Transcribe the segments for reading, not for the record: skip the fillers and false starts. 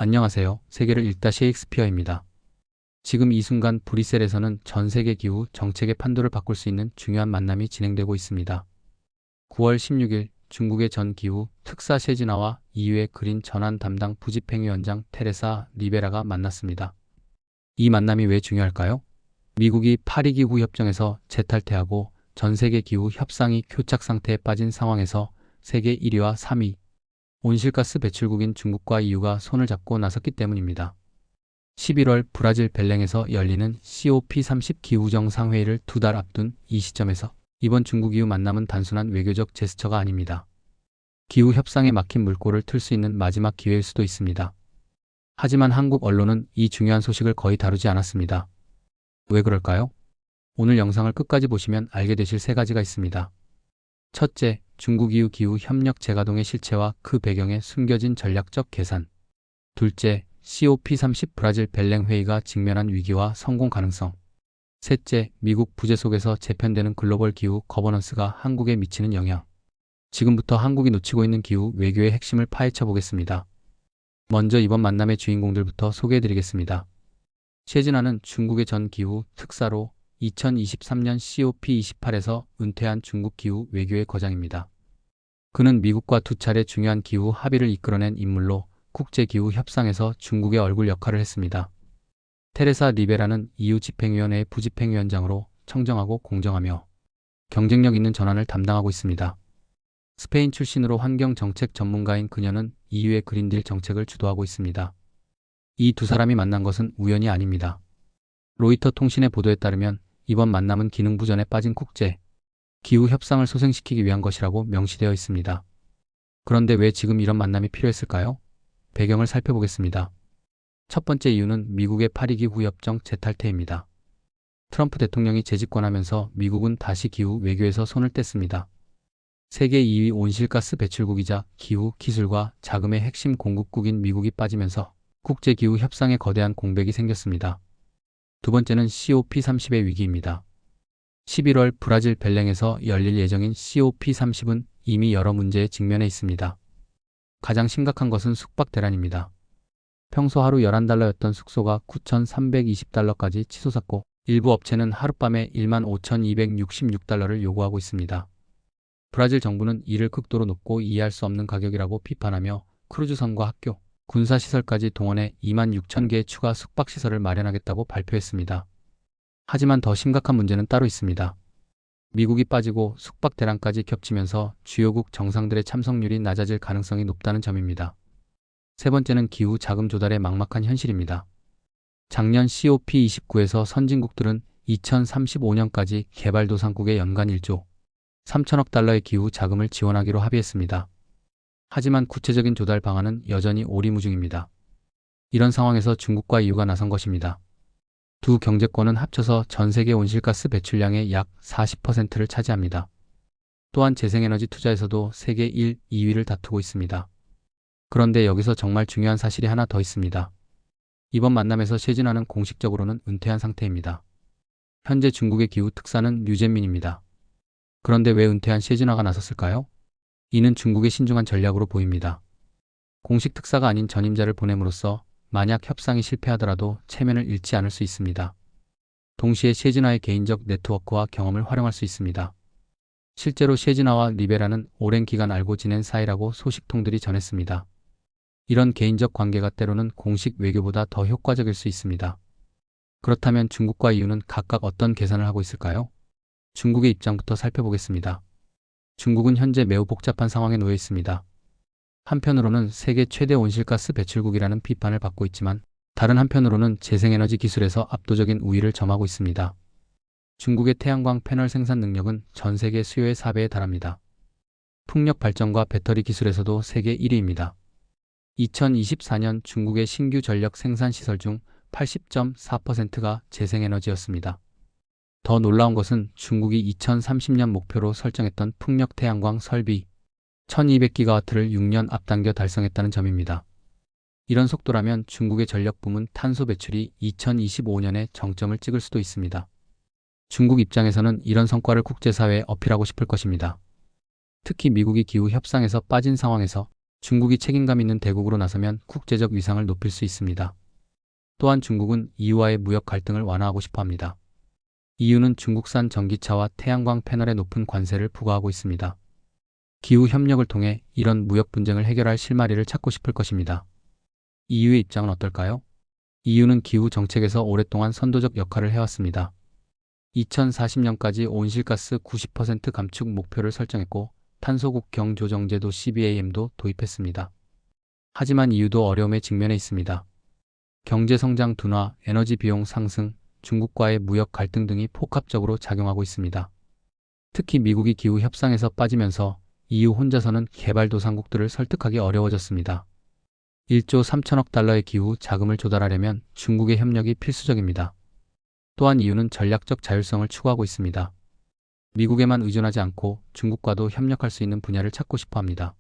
안녕하세요. 세계를 읽다 셰익스피어입니다. 지금 이 순간 브뤼셀에서는 전 세계 기후 정책의 판도를 바꿀 수 있는 중요한 만남이 진행되고 있습니다. 9월 16일 중국의 전 기후 특사 셰지나와 EU의 그린 전환 담당 부집행위원장 테레사 리베라가 만났습니다. 이 만남이 왜 중요할까요? 미국이 파리 기후 협정에서 재탈퇴하고 전 세계 기후 협상이 교착 상태에 빠진 상황에서 세계 1위와 3위 온실가스 배출국인 중국과 EU가 손을 잡고 나섰기 때문입니다. 11월 브라질 벨랭에서 열리는 COP30 기후정상회의를 2달 앞둔 이 시점에서 이번 중국 EU 만남은 단순한 외교적 제스처가 아닙니다. 기후 협상에 막힌 물꼬를 틀 수 있는 마지막 기회일 수도 있습니다. 하지만 한국 언론은 이 중요한 소식을 거의 다루지 않았습니다. 왜 그럴까요? 오늘 영상을 끝까지 보시면 알게 되실 3가지가 있습니다. 첫째, 중국 EU 기후 협력 재가동의 실체와 그 배경에 숨겨진 전략적 계산. 둘째, COP30 브라질 벨랭 회의가 직면한 위기와 성공 가능성. 셋째, 미국 부재 속에서 재편되는 글로벌 기후 거버넌스가 한국에 미치는 영향. 지금부터 한국이 놓치고 있는 기후 외교의 핵심을 파헤쳐 보겠습니다. 먼저 이번 만남의 주인공들부터 소개해 드리겠습니다. 셰지나는 중국의 전 기후 특사로 2023년 COP28에서 은퇴한 중국 기후 외교의 거장입니다. 그는 미국과 2차례 중요한 기후 합의를 이끌어낸 인물로 국제기후 협상에서 중국의 얼굴 역할을 했습니다. 테레사 리베라는 EU 집행위원회의 부집행위원장으로 청정하고 공정하며 경쟁력 있는 전환을 담당하고 있습니다. 스페인 출신으로 환경정책 전문가인 그녀는 EU의 그린딜 정책을 주도하고 있습니다. 이 두 사람이 만난 것은 우연이 아닙니다. 로이터 통신의 보도에 따르면 이번 만남은 기능부전에 빠진 국제 기후 협상을 소생시키기 위한 것이라고 명시되어 있습니다. 그런데 왜 지금 이런 만남이 필요했을까요? 배경을 살펴보겠습니다. 첫 번째 이유는 미국의 파리 기후 협정 재탈퇴입니다. 트럼프 대통령이 재집권하면서 미국은 다시 기후 외교에서 손을 뗐습니다. 세계 2위 온실가스 배출국이자 기후, 기술과 자금의 핵심 공급국인 미국이 빠지면서 국제기후 협상에 거대한 공백이 생겼습니다. 두 번째는 COP30의 위기입니다. 11월 브라질 벨랭에서 열릴 예정인 COP30은 이미 여러 문제에 직면해 있습니다. 가장 심각한 것은 숙박 대란입니다. 평소 하루 11달러였던 숙소가 9,320달러까지 치솟았고 일부 업체는 하룻밤에 15,266달러를 요구하고 있습니다. 브라질 정부는 이를 극도로 높고 이해할 수 없는 가격이라고 비판하며 크루즈선과 학교, 군사시설까지 동원해 26,000개의 추가 숙박시설을 마련하겠다고 발표했습니다. 하지만 더 심각한 문제는 따로 있습니다. 미국이 빠지고 숙박 대란까지 겹치면서 주요국 정상들의 참석률이 낮아질 가능성이 높다는 점입니다. 세 번째는 기후 자금 조달의 막막한 현실입니다. 작년 COP29에서 선진국들은 2035년까지 개발도상국에 연간 1조 3천억 달러의 기후 자금을 지원하기로 합의했습니다. 하지만 구체적인 조달 방안은 여전히 오리무중입니다. 이런 상황에서 중국과 EU가 나선 것입니다. 두 경제권은 합쳐서 전 세계 온실가스 배출량의 약 40%를 차지합니다. 또한 재생에너지 투자에서도 세계 1, 2위를 다투고 있습니다. 그런데 여기서 정말 중요한 사실이 하나 더 있습니다. 이번 만남에서 셰지나는 공식적으로는 은퇴한 상태입니다. 현재 중국의 기후 특사는 류젠민입니다. 그런데 왜 은퇴한 셰지나가 나섰을까요? 이는 중국의 신중한 전략으로 보입니다. 공식 특사가 아닌 전임자를 보냄으로써 만약 협상이 실패하더라도 체면을 잃지 않을 수 있습니다. 동시에 셰지나의 개인적 네트워크와 경험을 활용할 수 있습니다. 실제로 셰지나와 리베라는 오랜 기간 알고 지낸 사이라고 소식통들이 전했습니다. 이런 개인적 관계가 때로는 공식 외교보다 더 효과적일 수 있습니다. 그렇다면 중국과 EU는 각각 어떤 계산을 하고 있을까요? 중국의 입장부터 살펴보겠습니다. 중국은 현재 매우 복잡한 상황에 놓여 있습니다. 한편으로는 세계 최대 온실가스 배출국이라는 비판을 받고 있지만 다른 한편으로는 재생에너지 기술에서 압도적인 우위를 점하고 있습니다. 중국의 태양광 패널 생산 능력은 전 세계 수요의 4배에 달합니다. 풍력 발전과 배터리 기술에서도 세계 1위입니다. 2024년 중국의 신규 전력 생산 시설 중 80.4%가 재생에너지였습니다. 더 놀라운 것은 중국이 2030년 목표로 설정했던 풍력 태양광 설비 1200기가와트를 6년 앞당겨 달성했다는 점입니다. 이런 속도라면 중국의 전력부문 탄소 배출이 2025년에 정점을 찍을 수도 있습니다. 중국 입장에서는 이런 성과를 국제사회에 어필하고 싶을 것입니다. 특히 미국이 기후 협상에서 빠진 상황에서 중국이 책임감 있는 대국으로 나서면 국제적 위상을 높일 수 있습니다. 또한 중국은 EU와의 무역 갈등을 완화하고 싶어 합니다. EU는 중국산 전기차와 태양광 패널에 높은 관세를 부과하고 있습니다. 기후 협력을 통해 이런 무역 분쟁을 해결할 실마리를 찾고 싶을 것입니다. EU의 입장은 어떨까요? EU는 기후 정책에서 오랫동안 선도적 역할을 해왔습니다. 2040년까지 온실가스 90% 감축 목표를 설정했고 탄소국경 조정제도 CBAM도 도입했습니다. 하지만 EU도 어려움에 직면해 있습니다. 경제성장 둔화, 에너지 비용 상승, 중국과의 무역 갈등 등이 복합적으로 작용하고 있습니다. 특히 미국이 기후 협상에서 빠지면서 EU 혼자서는 개발도상국들을 설득하기 어려워졌습니다. 1조 3천억 달러의 기후 자금을 조달하려면 중국의 협력이 필수적입니다. 또한 EU는 전략적 자율성을 추구하고 있습니다. 미국에만 의존하지 않고 중국과도 협력할 수 있는 분야를 찾고 싶어 합니다.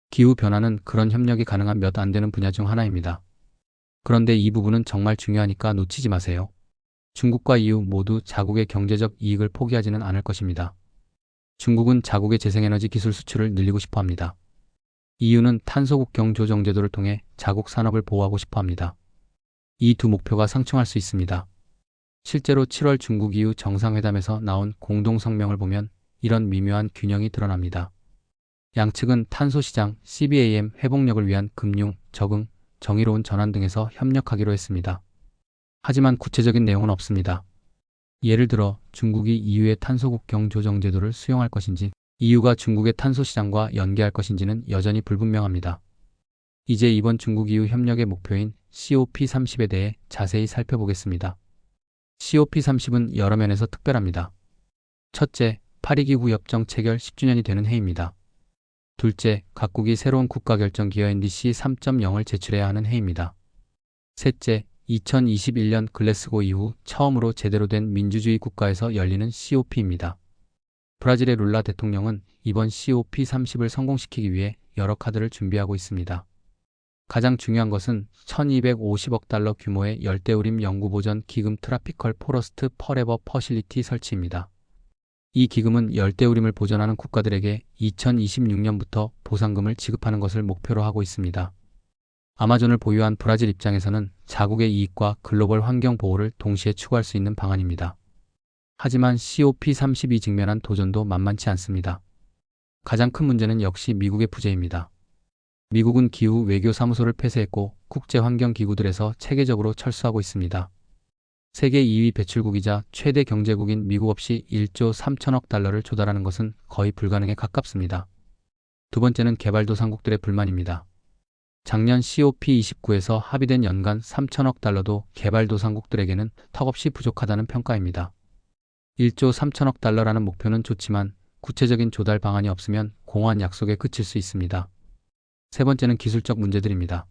기후변화는 그런 협력이 가능한 몇 안 되는 분야 중 하나입니다. 그런데 이 부분은 정말 중요하니까 놓치지 마세요. 중국과 EU 모두 자국의 경제적 이익을 포기하지는 않을 것입니다. 중국은 자국의 재생에너지 기술 수출을 늘리고 싶어 합니다. EU는 탄소국경 조정제도를 통해 자국 산업을 보호하고 싶어 합니다. 이 두 목표가 상충할 수 있습니다. 실제로 7월 중국 EU 정상회담에서 나온 공동성명을 보면 이런 미묘한 균형이 드러납니다. 양측은 탄소시장, CBAM 회복력을 위한 금융, 적응, 정의로운 전환 등에서 협력하기로 했습니다. 하지만 구체적인 내용은 없습니다. 예를 들어 중국이 EU의 탄소국경 조정제도를 수용할 것인지 EU가 중국의 탄소시장과 연계할 것인지는 여전히 불분명합니다. 이제 이번 중국 EU 협력의 목표인 COP30에 대해 자세히 살펴보겠습니다. COP30은 여러 면에서 특별합니다. 첫째, 파리기후 협정 체결 10주년이 되는 해입니다. 둘째, 각국이 새로운 국가결정기여 NDC 3.0을 제출해야 하는 해입니다. 셋째, 2021년 글래스고 이후 처음으로 제대로 된 민주주의 국가에서 열리는 COP입니다. 브라질의 룰라 대통령은 이번 COP30을 성공시키기 위해 여러 카드를 준비하고 있습니다. 가장 중요한 것은 1250억 달러 규모의 열대우림 연구보전 기금 트라피컬 포러스트 퍼레버 퍼실리티 설치입니다. 이 기금은 열대우림을 보전하는 국가들에게 2026년부터 보상금을 지급하는 것을 목표로 하고 있습니다. 아마존을 보유한 브라질 입장에서는 자국의 이익과 글로벌 환경 보호를 동시에 추구할 수 있는 방안입니다. 하지만 COP30이 직면한 도전도 만만치 않습니다. 가장 큰 문제는 역시 미국의 부재입니다. 미국은 기후 외교사무소를 폐쇄했고 국제환경기구들에서 체계적으로 철수하고 있습니다. 세계 2위 배출국이자 최대 경제국인 미국 없이 1조 3천억 달러를 조달하는 것은 거의 불가능에 가깝습니다. 두 번째는 개발도상국들의 불만입니다. 작년 COP29에서 합의된 연간 3천억 달러도 개발도상국들에게는 턱없이 부족하다는 평가입니다. 1조 3천억 달러라는 목표는 좋지만 구체적인 조달 방안이 없으면 공허한 약속에 그칠 수 있습니다. 세 번째는 기술적 문제들입니다.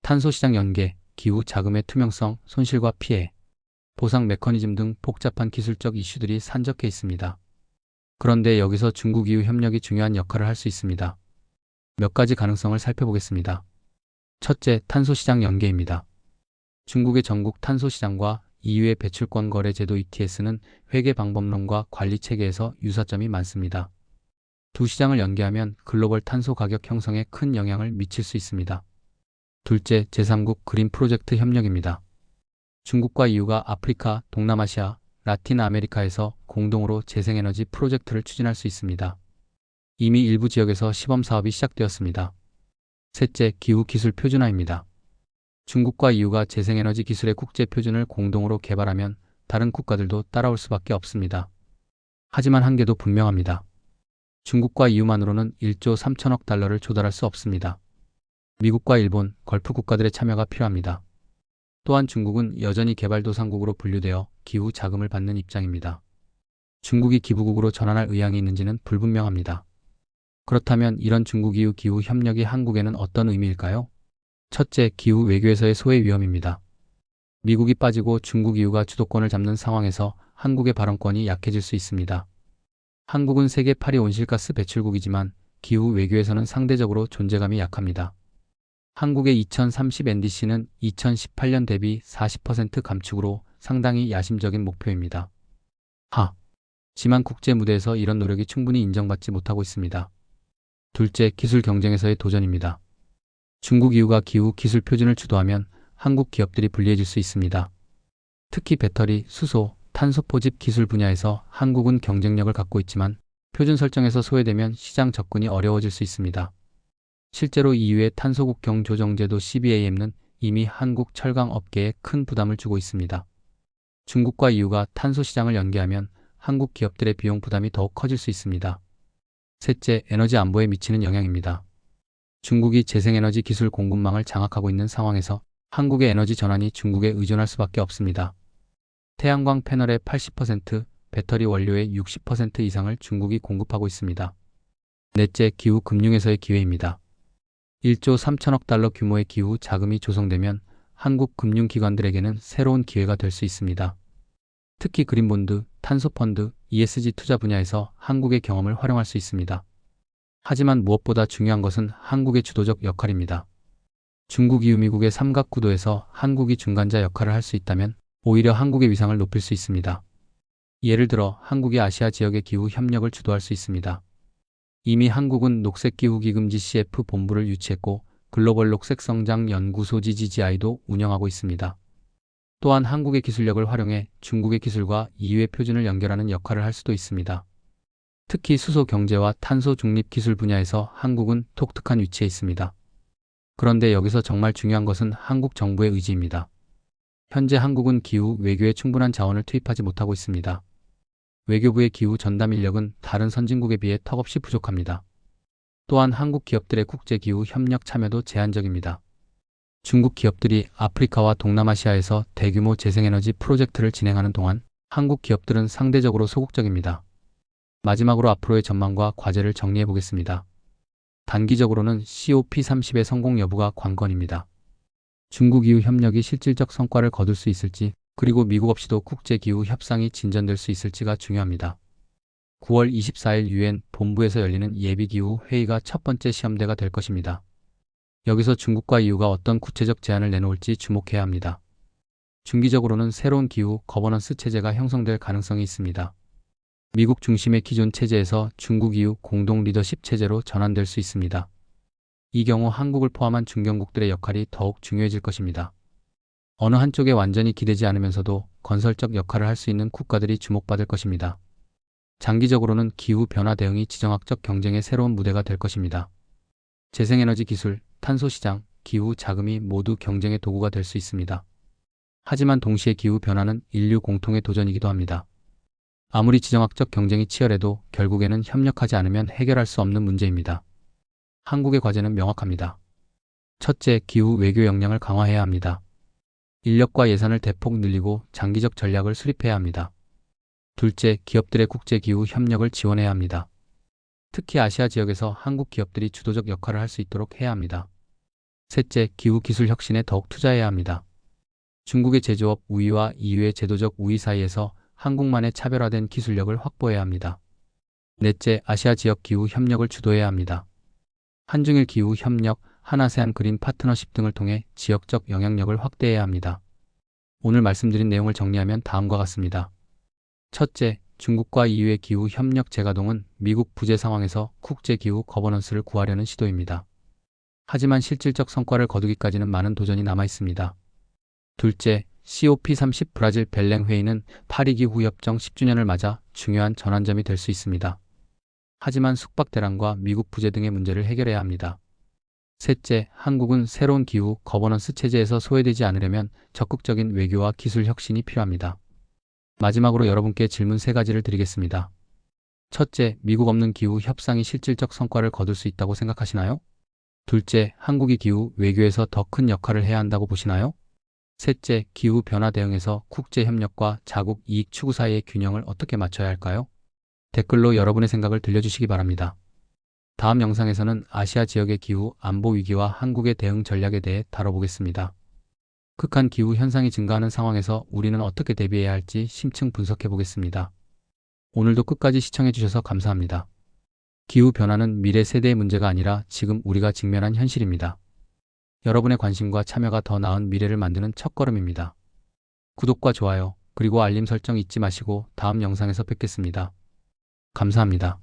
탄소시장 연계, 기후 자금의 투명성, 손실과 피해, 보상 메커니즘 등 복잡한 기술적 이슈들이 산적해 있습니다. 그런데 여기서 중국 EU 협력이 중요한 역할을 할 수 있습니다. 몇 가지 가능성을 살펴보겠습니다. 첫째, 탄소시장 연계입니다. 중국의 전국 탄소시장과 EU의 배출권 거래 제도 ETS는 회계 방법론과 관리 체계에서 유사점이 많습니다. 두 시장을 연계하면 글로벌 탄소 가격 형성에 큰 영향을 미칠 수 있습니다. 둘째, 제3국 그린 프로젝트 협력입니다. 중국과 EU가 아프리카, 동남아시아, 라틴 아메리카에서 공동으로 재생에너지 프로젝트를 추진할 수 있습니다. 이미 일부 지역에서 시범 사업이 시작되었습니다. 셋째, 기후 기술 표준화입니다. 중국과 EU가 재생에너지 기술의 국제 표준을 공동으로 개발하면 다른 국가들도 따라올 수밖에 없습니다. 하지만 한계도 분명합니다. 중국과 EU만으로는 1조 3천억 달러를 조달할 수 없습니다. 미국과 일본, 걸프 국가들의 참여가 필요합니다. 또한 중국은 여전히 개발도상국으로 분류되어 기후 자금을 받는 입장입니다. 중국이 기부국으로 전환할 의향이 있는지는 불분명합니다. 그렇다면 이런 중국 EU 기후 협력이 한국에는 어떤 의미일까요? 첫째, 기후 외교에서의 소외 위험입니다. 미국이 빠지고 중국 EU가 주도권을 잡는 상황에서 한국의 발언권이 약해질 수 있습니다. 한국은 세계 8위 온실가스 배출국이지만 기후 외교에서는 상대적으로 존재감이 약합니다. 한국의 2030 NDC는 2018년 대비 40% 감축으로 상당히 야심적인 목표입니다. 하지만 국제 무대에서 이런 노력이 충분히 인정받지 못하고 있습니다. 둘째, 기술 경쟁에서의 도전입니다. 중국 EU가 기후 기술 표준을 주도하면 한국 기업들이 불리해질 수 있습니다. 특히 배터리, 수소, 탄소 포집 기술 분야에서 한국은 경쟁력을 갖고 있지만 표준 설정에서 소외되면 시장 접근이 어려워질 수 있습니다. 실제로 EU의 탄소국경 조정제도 CBAM는 이미 한국 철강 업계에 큰 부담을 주고 있습니다. 중국과 EU가 탄소 시장을 연계하면 한국 기업들의 비용 부담이 더욱 커질 수 있습니다. 셋째, 에너지 안보에 미치는 영향입니다. 중국이 재생에너지 기술 공급망을 장악하고 있는 상황에서 한국의 에너지 전환이 중국에 의존할 수밖에 없습니다. 태양광 패널의 80%, 배터리 원료의 60% 이상을 중국이 공급하고 있습니다. 넷째, 기후 금융에서의 기회입니다. 1조 3천억 달러 규모의 기후 자금이 조성되면 한국 금융기관들에게는 새로운 기회가 될 수 있습니다. 특히 그린본드, 탄소펀드, ESG 투자 분야에서 한국의 경험을 활용할 수 있습니다. 하지만 무엇보다 중요한 것은 한국의 주도적 역할입니다. 중국 이후 미국의 삼각구도에서 한국이 중간자 역할을 할 수 있다면 오히려 한국의 위상을 높일 수 있습니다. 예를 들어 한국이 아시아 지역의 기후 협력을 주도할 수 있습니다. 이미 한국은 녹색기후기금 GCF 본부를 유치했고 글로벌 녹색성장연구소 GGI도 운영하고 있습니다. 또한 한국의 기술력을 활용해 중국의 기술과 EU의 표준을 연결하는 역할을 할 수도 있습니다. 특히 수소 경제와 탄소 중립 기술 분야에서 한국은 독특한 위치에 있습니다. 그런데 여기서 정말 중요한 것은 한국 정부의 의지입니다. 현재 한국은 기후 외교에 충분한 자원을 투입하지 못하고 있습니다. 외교부의 기후 전담 인력은 다른 선진국에 비해 턱없이 부족합니다. 또한 한국 기업들의 국제 기후 협력 참여도 제한적입니다. 중국 기업들이 아프리카와 동남아시아에서 대규모 재생에너지 프로젝트를 진행하는 동안 한국 기업들은 상대적으로 소극적입니다. 마지막으로 앞으로의 전망과 과제를 정리해 보겠습니다. 단기적으로는 COP30의 성공 여부가 관건입니다. 중국 기후 협력이 실질적 성과를 거둘 수 있을지, 그리고 미국 없이도 국제 기후 협상이 진전될 수 있을지가 중요합니다. 9월 24일 UN 본부에서 열리는 예비기후 회의가 첫 번째 시험대가 될 것입니다. 여기서 중국과 EU가 어떤 구체적 제안을 내놓을지 주목해야 합니다. 중기적으로는 새로운 기후 거버넌스 체제가 형성될 가능성이 있습니다. 미국 중심의 기존 체제에서 중국 EU 공동 리더십 체제로 전환될 수 있습니다. 이 경우 한국을 포함한 중견국들의 역할이 더욱 중요해질 것입니다. 어느 한쪽에 완전히 기대지 않으면서도 건설적 역할을 할 수 있는 국가들이 주목받을 것입니다. 장기적으로는 기후 변화 대응이 지정학적 경쟁의 새로운 무대가 될 것입니다. 재생에너지 기술, 탄소시장, 기후 자금이 모두 경쟁의 도구가 될 수 있습니다. 하지만 동시에 기후 변화는 인류 공통의 도전이기도 합니다. 아무리 지정학적 경쟁이 치열해도 결국에는 협력하지 않으면 해결할 수 없는 문제입니다. 한국의 과제는 명확합니다. 첫째, 기후 외교 역량을 강화해야 합니다. 인력과 예산을 대폭 늘리고 장기적 전략을 수립해야 합니다. 둘째, 기업들의 국제 기후 협력을 지원해야 합니다. 특히 아시아 지역에서 한국 기업들이 주도적 역할을 할 수 있도록 해야 합니다. 셋째, 기후 기술 혁신에 더욱 투자해야 합니다. 중국의 제조업 우위와 EU의 제도적 우위 사이에서 한국만의 차별화된 기술력을 확보해야 합니다. 넷째, 아시아 지역 기후 협력을 주도해야 합니다. 한중일 기후 협력, 한아세안 그린 파트너십 등을 통해 지역적 영향력을 확대해야 합니다. 오늘 말씀드린 내용을 정리하면 다음과 같습니다. 첫째, 중국과 EU의 기후 협력 재가동은 미국 부재 상황에서 국제 기후 거버넌스를 구하려는 시도입니다. 하지만 실질적 성과를 거두기까지는 많은 도전이 남아 있습니다. 둘째, COP30 브라질 벨랭 회의는 파리기후협정 10주년을 맞아 중요한 전환점이 될 수 있습니다. 하지만 숙박 대란과 미국 부재 등의 문제를 해결해야 합니다. 셋째, 한국은 새로운 기후 거버넌스 체제에서 소외되지 않으려면 적극적인 외교와 기술 혁신이 필요합니다. 마지막으로 여러분께 질문 3가지를 드리겠습니다. 첫째, 미국 없는 기후 협상이 실질적 성과를 거둘 수 있다고 생각하시나요? 둘째, 한국이 기후 외교에서 더 큰 역할을 해야 한다고 보시나요? 셋째, 기후 변화 대응에서 국제 협력과 자국 이익 추구 사이의 균형을 어떻게 맞춰야 할까요? 댓글로 여러분의 생각을 들려주시기 바랍니다. 다음 영상에서는 아시아 지역의 기후 안보 위기와 한국의 대응 전략에 대해 다뤄보겠습니다. 극한 기후 현상이 증가하는 상황에서 우리는 어떻게 대비해야 할지 심층 분석해 보겠습니다. 오늘도 끝까지 시청해 주셔서 감사합니다. 기후 변화는 미래 세대의 문제가 아니라 지금 우리가 직면한 현실입니다. 여러분의 관심과 참여가 더 나은 미래를 만드는 첫걸음입니다. 구독과 좋아요, 그리고 알림 설정 잊지 마시고 다음 영상에서 뵙겠습니다. 감사합니다.